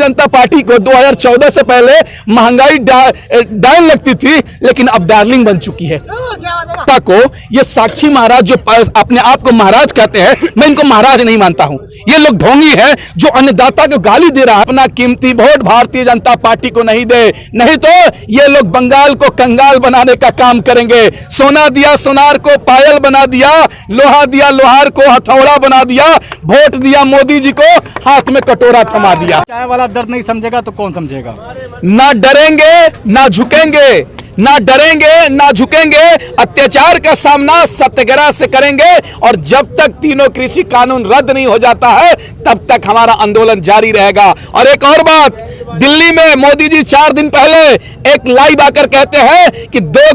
जनता party को 2014 से पहले महंगाई डाउन लगती थी, लेकिन अब डार्लिंग बन चुकी है। को ये साक्षी महाराज जो अपने आप को महाराज कहते हैं, मैं इनको महाराज नहीं मानता हूं। ये लोग ढोंगी हैं जो अन्नदाता को गाली दे रहा है। अपना कीमती वोट भारतीय जनता पार्टी को नहीं दे, नहीं तो ये लोग बंगाल को कंगाल बनाने का काम करेंगे। सोना दिया सोनार को पायल बना दिया, लोहा दिया लोहार को हथौड़ा बना दिया, वोट दिया मोदी जी को हाथ में कटोरा थमा दिया। चाय वाला दर्द नहीं समझेगा तो कौन समझेगा? ना डरेंगे ना झुकेंगे, ना डरेंगे ना झुकेंगे, अत्याचार का सामना सत्याग्रह से करेंगे और जब तक तीनों कृषि कानून रद्द नहीं हो जाता है तब तक हमारा आंदोलन जारी रहेगा। और एक और बात, दिल्ली में मोदी जी 4 दिन पहले एक लाइव आकर कहते हैं कि 2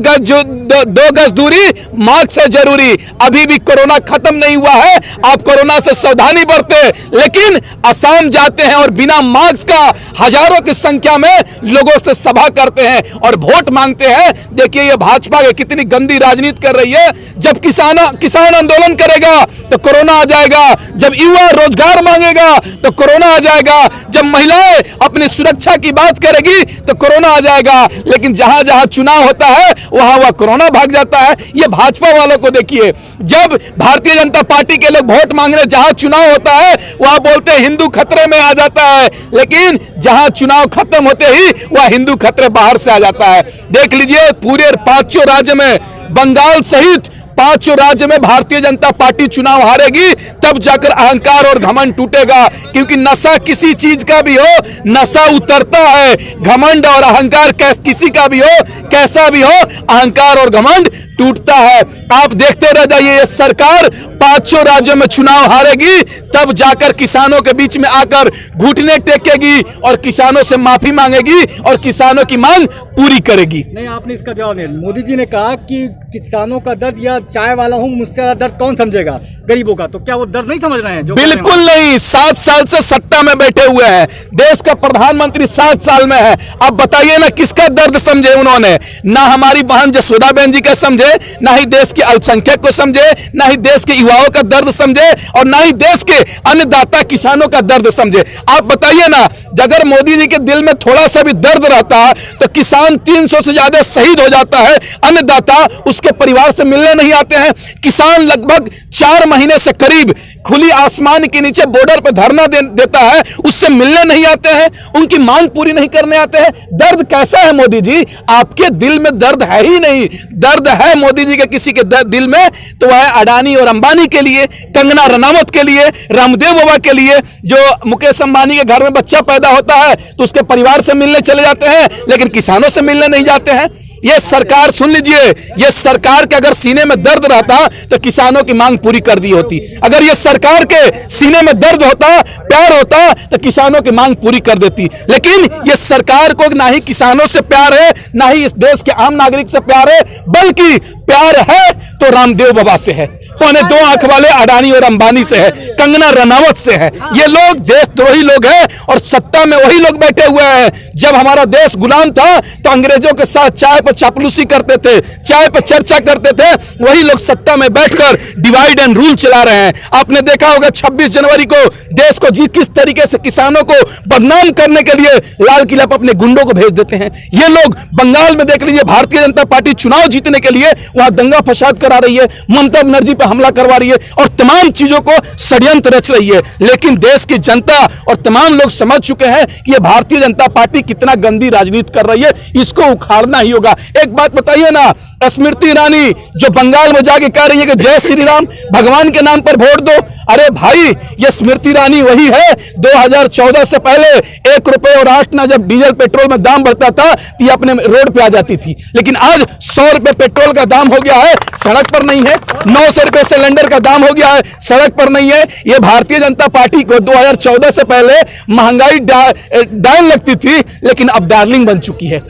गज दूरी मास्क से जरूरी। अभी भी कोरोना खत्म नहीं हुआ है, आप कोरोना से सावधानी बरते, लेकिन असम जाते हैं और बिना मास्क का हजारों की संख्या में लोगों से सभा करते हैं और वोट मांगते हैं। देखिए ये भाजपा कितनी गंदी राजनीति कर रही है। जब किसान आंदोलन करेगा तो कोरोना आ जाएगा, जब युवा रोजगार मांगेगा तो कोरोना आ जाएगा, जब महिलाएं अपनी सुरक्षा की बात करेगी तो कोरोना आ जाएगा, लेकिन जहां जहां चुनाव होता है वहां वह कोरोना भाग जाता है। ये भाजपा वालों को देखिए, जब भारतीय जनता पार्टी के लोग वोट मांगने जहां चुनाव होता है वहां बोलते हैं हिंदू खतरे में आ जाता है, लेकिन जहां चुनाव खत्म होते ही वह हिंदू खतरे बाहर से आ जाता है। देख लीजिए पूरे 5 राज्य में, बंगाल सहित 5 राज्य में भारतीय जनता पार्टी चुनाव हारेगी, तब जाकर अहंकार और घमंड टूटेगा। क्योंकि नशा किसी चीज का भी हो, नशा उतरता है। घमंड और अहंकार किसी का भी हो, कैसा भी हो, अहंकार और घमंड टूटता है। आप देखते रह जाइए, ये सरकार 5 राज्यों में चुनाव हारेगी, तब जाकर किसानों के बीच में आकर घुटने टेकेगी और किसानों से माफी मांगेगी और किसानों की मांग पूरी करेगी। नहीं, आपने इसका जवाब नहीं। मोदी जी ने कहा कि किसानों का दर्द या चाय वाला हूं मुझसे ज्यादा दर्द कौन समझेगा, गरीबों का। तो क्या वो दर्द नहीं समझ रहे हैं? बिल्कुल नहीं। 7 साल से सत्ता में बैठे हुए हैं, देश का प्रधानमंत्री 7 साल में है। अब बताइए ना किसका दर्द समझे उन्होंने? ना हमारी बहन जसोदा बहन जी का समझे, ना ही देश के अल्पसंख्यक को समझे, ना ही देश के युवाओं का दर्द समझे, और ना ही देश के अन्नदाता किसानों का दर्द समझे। आप बताइए ना, अगर मोदी जी के दिल में थोड़ा सा भी दर्द रहता तो किसान 300 से ज्यादा शहीद हो जाता है, अन्नदाता उसके परिवार से मिलने नहीं आते हैं। किसान लगभग 4 महीने से करीब खुली आसमान के नीचे बॉर्डर पर धरना देता है, उससे मिलने नहीं आते हैं, उनकी मांग पूरी नहीं करने आते हैं। दर्द कैसा है मोदी जी? आपके दिल में दर्द है ही नहीं। दर्द है मोदी जी के किसी के दिल में तो वह है अडानी और अंबानी के लिए, कंगना रनावत के लिए, रामदेव बाबा के लिए। जो मुकेश अंबानी के घर में बच्चा पैदा होता है तो उसके परिवार से मिलने चले जाते हैं, लेकिन किसानों से मिलने नहीं जाते हैं। ये सरकार, सुन लीजिए, ये सरकार के अगर सीने में दर्द रहता तो किसानों की मांग पूरी कर दी होती। अगर ये सरकार के सीने में दर्द होता, प्यार होता तो किसानों की मांग पूरी कर देती। लेकिन ये सरकार को ना ही किसानों से प्यार है, ना ही इस देश के आम नागरिक से प्यार है, बल्कि प्यार है तो रामदेव बाबा से है, पौने 2 आंख वाले अडानी और अंबानी से है, कंगना रनावत से है। ये लोग देशद्रोही लोग हैं और सत्ता में वही लोग बैठे हुए हैं। जब हमारा देश गुलाम था तो अंग्रेजों के साथ चाय पर चापलूसी करते थे, चाय पर चर्चा करते थे, वही लोग सत्ता में बैठकर डिवाइड एंड रूल चला रहे हैं। आपने देखा होगा 26 जनवरी को देश को किस तरीके से किसानों को बदनाम करने के लिए लाल किला पर अपने गुंडों को भेज देते हैं। ये लोग बंगाल में देख लीजिए, भारतीय जनता पार्टी चुनाव जीतने के लिए वहां दंगा फसाद करा रही है, ममता बनर्जी पर हमला करवा रही है और तमाम चीजों को षड्यंत्र रच रही है। लेकिन देश की जनता और तमाम लोग समझ चुके हैं कि ये भारतीय जनता पार्टी कितना गंदी राजनीति कर रही है, इसको उखाड़ना ही होगा। एक बात बताइए ना, स्मृति ईरानी जो बंगाल में जाके कह रही है कि जय श्री राम, भगवान के नाम पर वोट दो। अरे भाई, ये स्मृति ईरानी वही है 2014 से पहले 1 रुपए और 8 आना जब डीजल पेट्रोल में दाम बढ़ता था तो ये अपने रोड पे आ जाती थी। लेकिन आज 100 रुपए पेट्रोल का दाम हो गया है, सड़क पर नहीं है। 900 रुपए सिलेंडर का दाम हो गया है, सड़क पर नहीं है। ये भारतीय जनता पार्टी को 2014 से पहले महंगाई डाउन लगती थी, लेकिन अब डार्लिंग बन चुकी है।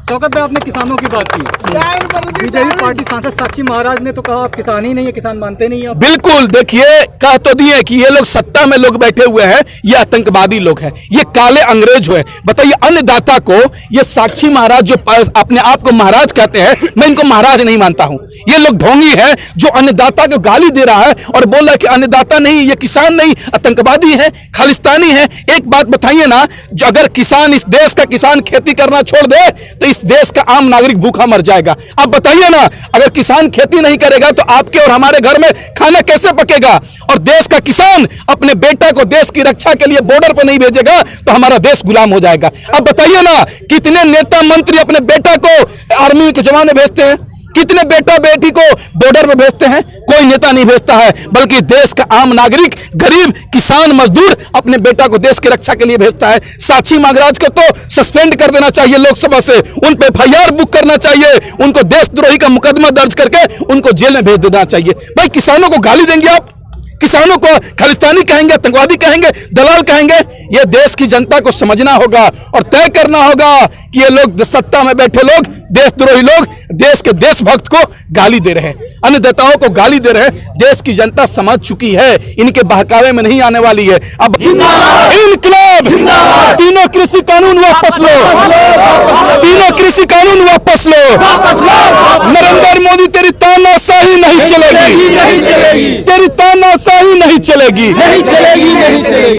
शौकत भाई, आपने किसानों की बात की, बीजेपी पार्टी सांसद साक्षी महाराज ने तो कहा आप किसान ही नहीं है, किसान मानते नहीं है। बिल्कुल, देखिए कह तो दिए कि ये लोग सत्ता में लोग बैठे हुए हैं, ये आतंकवादी लोग हैं, ये काले अंग्रेज हुए। बताइए अन्नदाता को ये साक्षी महाराज जो अपने आप को महाराज कहते हैं, मैं इनको महाराज नहीं मानता हूं। ये लोग ढोंगी हैं जो अन्नदाता को गाली दे रहा है और बोल रहा है कि अन्नदाता नहीं, ये किसान नहीं, आतंकवादी है, खालिस्तानी है। एक बात बताइए ना, जो अगर किसान, इस देश का किसान खेती करना छोड़ दे तो इस देश का आम नागरिक भूखा मर जाएगा। अब बताइए ना, अगर किसान खेती नहीं करेगा तो आपके और हमारे घर में खाना कैसे पकेगा? और देश का किसान अपने बेटा को देश की रक्षा के लिए बॉर्डर पर नहीं भेजेगा तो हमारा देश गुलाम हो जाएगा। अब बताइए ना, कितने नेता मंत्री अपने बेटा को आर्मी के जवान में भेजते हैं? कितने बेटा बेटी को बॉर्डर पर भेजते हैं? कोई नेता नहीं भेजता है, बल्कि देश का आम नागरिक, गरीब किसान मजदूर अपने बेटा को देश की रक्षा के लिए भेजता है। साक्षी महाराज को तो सस्पेंड कर देना चाहिए लोकसभा से, उन पे FIR बुक करना चाहिए, उनको देशद्रोही का मुकदमा दर्ज करके उनको जेल में भेज देना चाहिए। भाई किसानों को गाली देंगे आप? किसानों को खालिस्तानी कहेंगे, आतंकवादी कहेंगे, दलाल कहेंगे? ये देश की जनता को समझना होगा और तय करना होगा कि ये लोग सत्ता में बैठे लोग, देशद्रोही लोग, देश के देशभक्त को गाली दे रहे हैं, अन्नदाताओं को गाली दे रहे हैं। देश की जनता समझ चुकी है, इनके बहकावे में नहीं आने वाली है। अब इनकलाब, तीनों कृषि कानून वापस लो, तीनों कृषि कानून वापस लो। नरेंद्र मोदी तेरी तानाशाही नहीं चलेगी, तेरी तानाशाही नहीं चलेगी।